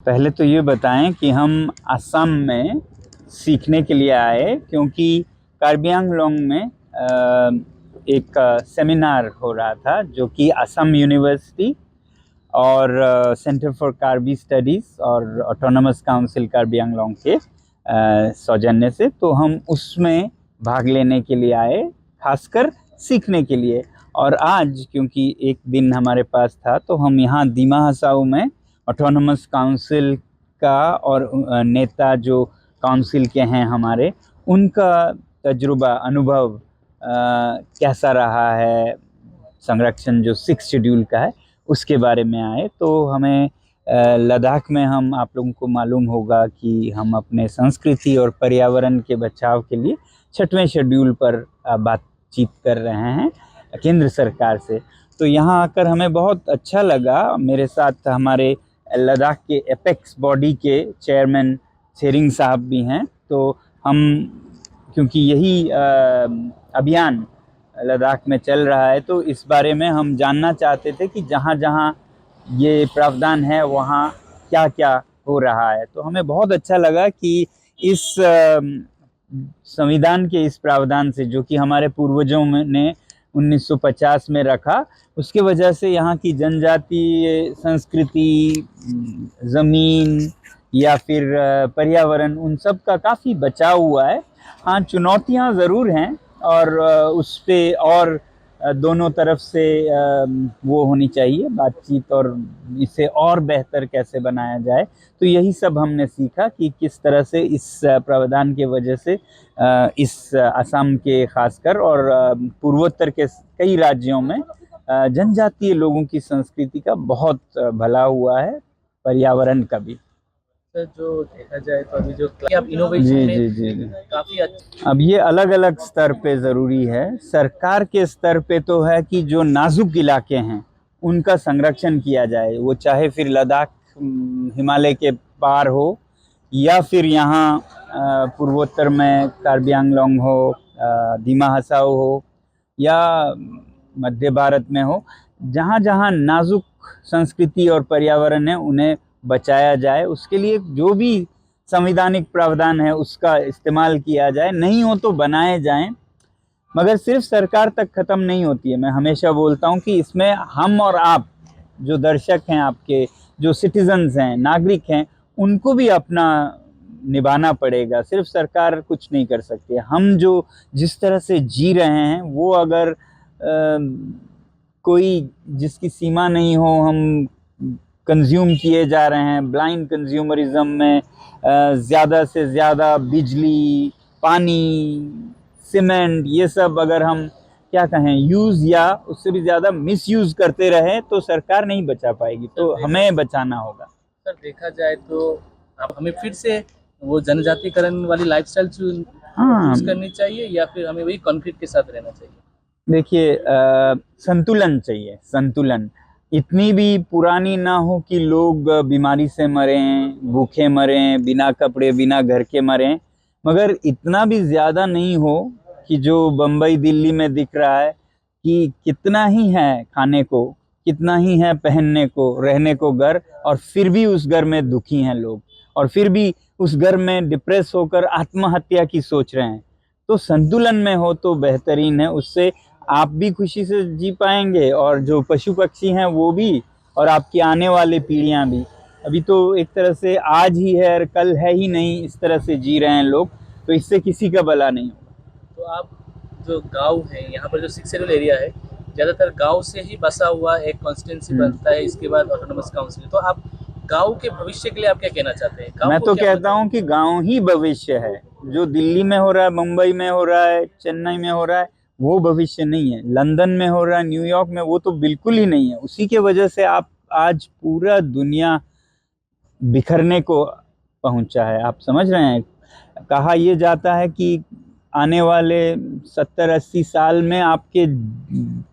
पहले तो ये बताएं कि हम असम में सीखने के लिए आए, क्योंकि कार्बी आंगलोंग में एक सेमिनार हो रहा था जो कि असम यूनिवर्सिटी और सेंटर फॉर कार्बी स्टडीज़ और ऑटोनमस काउंसिल कार्बी आंगलोंग के सौजन्य से। तो हम उसमें भाग लेने के लिए आए, खासकर सीखने के लिए। और आज क्योंकि एक दिन हमारे पास था, तो हम यहाँ दीमा हसाऊ में ऑटोनमस काउंसिल का और नेता जो काउंसिल के हैं हमारे, उनका तजुर्बा अनुभव कैसा रहा है, संरक्षण जो 6 शेड्यूल का है उसके बारे में आए। तो हमें लद्दाख में हम आप लोगों को मालूम होगा कि हम अपने संस्कृति और पर्यावरण के बचाव के लिए 6वें शेड्यूल पर बातचीत कर रहे हैं केंद्र सरकार से। तो यहाँ आकर हमें बहुत अच्छा लगा। मेरे साथ हमारे लद्दाख के एपेक्स बॉडी के चेयरमैन शेरिंग साहब भी हैं। तो हम, क्योंकि यही अभियान लद्दाख में चल रहा है, तो इस बारे में हम जानना चाहते थे कि जहाँ जहाँ ये प्रावधान है वहाँ क्या क्या हो रहा है। तो हमें बहुत अच्छा लगा कि इस संविधान के इस प्रावधान से, जो कि हमारे पूर्वजों ने 1950 में रखा, उसके वजह से यहाँ की जनजाति, संस्कृति, ज़मीन या फिर पर्यावरण, उन सब का काफ़ी बचाव हुआ है। हाँ, चुनौतियाँ ज़रूर हैं और उस पे और दोनों तरफ से वो होनी चाहिए बातचीत, और इसे और बेहतर कैसे बनाया जाए। तो यही सब हमने सीखा कि किस तरह से इस प्रावधान के वजह से इस असम के खासकर और पूर्वोत्तर के कई राज्यों में जनजातीय लोगों की संस्कृति का बहुत भला हुआ है, पर्यावरण का भी। जो देखा जाए तो अभी जो आप इनोवेशन में काफी अच्छा, अब ये अलग अलग स्तर पे ज़रूरी है। सरकार के स्तर पे तो है कि जो नाजुक इलाके हैं उनका संरक्षण किया जाए, वो चाहे फिर लद्दाख हिमालय के पार हो, या फिर यहाँ पूर्वोत्तर में कार्बी आंगलोंग हो, दीमा हसाऊ हो, या मध्य भारत में हो। जहाँ जहाँ नाजुक संस्कृति और पर्यावरण है उन्हें बचाया जाए, उसके लिए जो भी संवैधानिक प्रावधान है उसका इस्तेमाल किया जाए। नहीं हो तो बनाए जाएं, मगर सिर्फ सरकार तक ख़त्म नहीं होती है। मैं हमेशा बोलता हूं कि इसमें हम और आप जो दर्शक हैं, आपके जो सिटीजन्स हैं, नागरिक हैं, उनको भी अपना निभाना पड़ेगा। सिर्फ सरकार कुछ नहीं कर सकती है। हम जो जिस तरह से जी रहे हैं वो अगर कोई जिसकी सीमा नहीं हो, हम कंज्यूम किए जा रहे हैं ब्लाइंड कंज्यूमरिज्म में, ज़्यादा से ज़्यादा बिजली, पानी, सीमेंट, ये सब अगर हम क्या कहें यूज़ या उससे भी ज़्यादा मिसयूज़ करते रहे तो सरकार नहीं बचा पाएगी। तो हमें बचाना होगा। सर देखा जाए तो अब हमें फिर से वो जनजातीकरण वाली लाइफस्टाइल चूज करनी चाहिए या फिर हमें वही कॉन्क्रीट के साथ रहना चाहिए? देखिए, संतुलन चाहिए, संतुलन। इतनी भी पुरानी ना हो कि लोग बीमारी से मरें, भूखे मरें, बिना कपड़े, बिना घर के मरें, मगर इतना भी ज़्यादा नहीं हो कि जो बम्बई दिल्ली में दिख रहा है कि कितना ही है खाने को, कितना ही है पहनने को, रहने को घर, और फिर भी उस घर में दुखी हैं लोग, और फिर भी उस घर में डिप्रेस होकर आत्महत्या की सोच रहे हैं। तो संतुलन में हो तो बेहतरीन है, उससे आप भी खुशी से जी पाएंगे और जो पशु पक्षी हैं वो भी, और आपकी आने वाली पीढ़ियां भी। अभी तो एक तरह से आज ही है और कल है ही नहीं, इस तरह से जी रहे हैं लोग, तो इससे किसी का भला नहीं होगा। तो आप जो गांव है, यहाँ पर जो 6 शेड्यूल एरिया है, ज़्यादातर गांव से ही बसा हुआ एक कॉन्स्टिट्यूंसी बनता है, इसके बाद ऑटोनमस काउंसिल। तो आप गांव के भविष्य के लिए आप क्या कहना चाहते हैं? मैं तो कहता हूँ कि गांव ही भविष्य है। जो दिल्ली में हो रहा है, मुंबई में हो रहा है, चेन्नई में हो रहा है, वो भविष्य नहीं है। लंदन में हो रहा है, न्यूयॉर्क में, वो तो बिल्कुल ही नहीं है। उसी के वजह से आप आज पूरा दुनिया बिखरने को पहुंचा है। आप समझ रहे हैं, कहा यह जाता है कि आने वाले 70-80 साल में आपके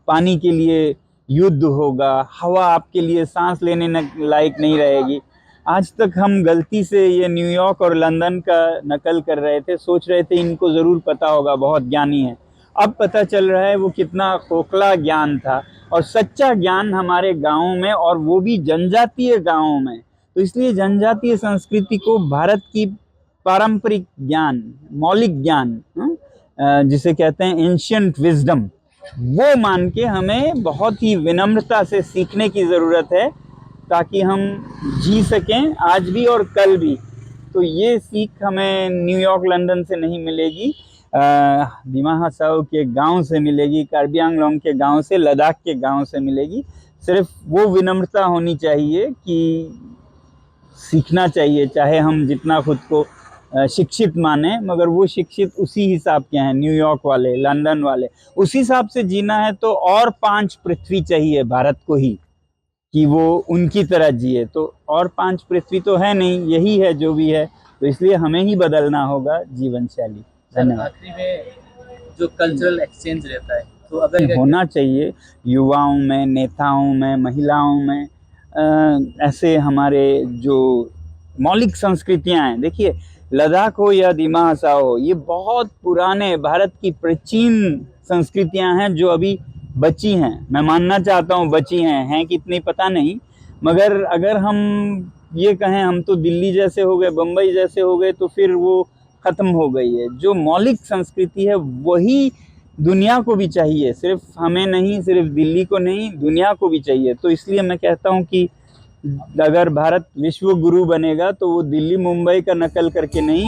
पानी के लिए युद्ध होगा, हवा आपके लिए सांस लेने लायक नहीं रहेगी। आज तक हम गलती से ये न्यूयॉर्क और लंदन का नकल कर रहे थे, सोच रहे थे इनको ज़रूर पता होगा, बहुत ज्ञानी है। अब पता चल रहा है वो कितना खोखला ज्ञान था, और सच्चा ज्ञान हमारे गाँव में, और वो भी जनजातीय गाँवों में, तो इसलिए जनजातीय संस्कृति को भारत की पारंपरिक ज्ञान, मौलिक ज्ञान, जिसे कहते हैं एंशिएंट विजडम, वो मान के हमें बहुत ही विनम्रता से सीखने की ज़रूरत है, ताकि हम जी सकें आज भी और कल भी। तो ये सीख हमें न्यूयॉर्क लंदन से नहीं मिलेगी, दिमा हसाओ के गांव से मिलेगी, कार्बी आंगलोंग के गांव से, लद्दाख के गांव से मिलेगी। सिर्फ वो विनम्रता होनी चाहिए कि सीखना चाहिए, चाहे हम जितना खुद को शिक्षित माने, मगर वो शिक्षित उसी हिसाब के हैं, न्यूयॉर्क वाले, लंदन वाले। उसी हिसाब से जीना है तो और 5 पृथ्वी चाहिए भारत को ही, कि वो उनकी तरह जिए। तो और 5 पृथ्वी तो है नहीं, यही है जो भी है। तो इसलिए हमें ही बदलना होगा जीवन शैली। धन्यवाद। आखिरी में जो कल्चरल एक्सचेंज रहता है, तो अगर होना चाहिए युवाओं में, नेताओं में, महिलाओं में, ऐसे हमारे जो मौलिक संस्कृतियां हैं। देखिए, लद्दाख हो या दिमा हसाओ हो, ये बहुत पुराने भारत की प्राचीन संस्कृतियां हैं जो अभी बची हैं। मैं मानना चाहता हूँ बची हैं कितनी पता नहीं, मगर अगर हम ये कहें हम तो दिल्ली जैसे हो गए, बम्बई जैसे हो गए, तो फिर वो खत्म हो गई है। जो मौलिक संस्कृति है वही दुनिया को भी चाहिए, सिर्फ हमें नहीं, सिर्फ दिल्ली को नहीं, दुनिया को भी चाहिए। तो इसलिए मैं कहता हूँ कि अगर भारत विश्व गुरु बनेगा तो वो दिल्ली मुंबई का नकल करके नहीं,